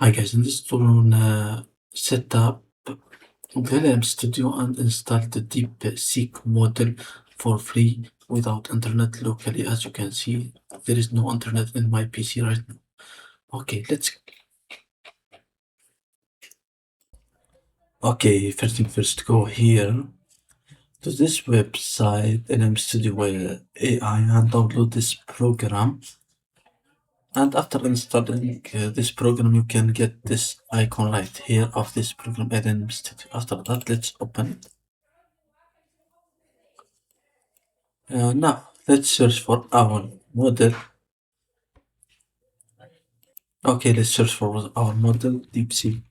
Hi guys, in this tutorial set up LLM Studio and install the DeepSeek model for free without internet locally. As you can see, there is no internet in my PC right now. Okay, first thing first, go here to this website LLM Studio AI and download this program. And after installing this program, you can get this icon right here of this program LLM Studio. After that, let's open it. Now, let's search for our model. Okay, let's search for our model, DeepSeek.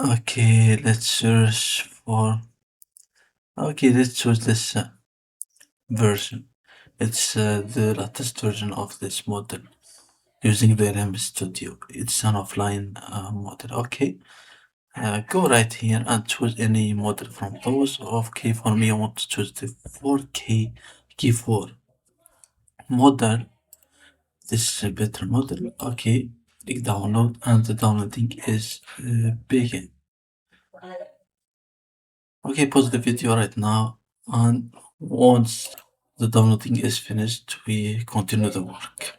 Okay, let's search for. Okay, let's choose this version. It's the latest version of this model using the LM Studio. It's an offline model. Okay, go right here and choose any model from those. Okay, for me, I want to choose the 4K Key4 model. This is a better model. Okay, click download and the downloading is begin. Okay, pause the video right now, and once the downloading is finished, we continue the work.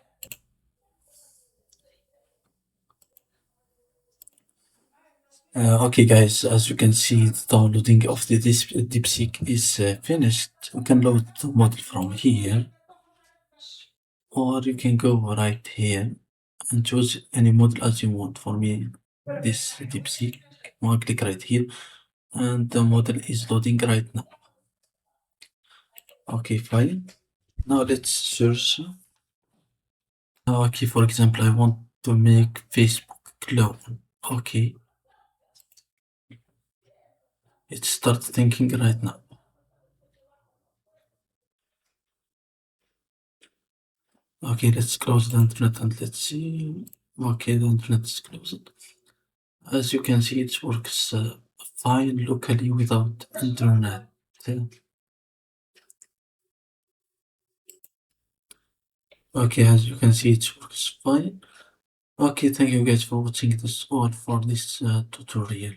Okay guys, as you can see, the downloading of this DeepSeek is finished. You can load the model from here, or you can go right here and choose any model as you want. For me, this DeepSeek, I'll click right here, and the model is loading right now. Okay, fine. Now let's search. Okay, for example, I want to make Facebook clone. Okay, it starts thinking right now. Okay, let's close the internet and let's see. Okay, the internet is closed. As you can see, it works fine locally without internet. Okay, as you can see, it works fine. Okay, thank you guys for watching this all for this tutorial.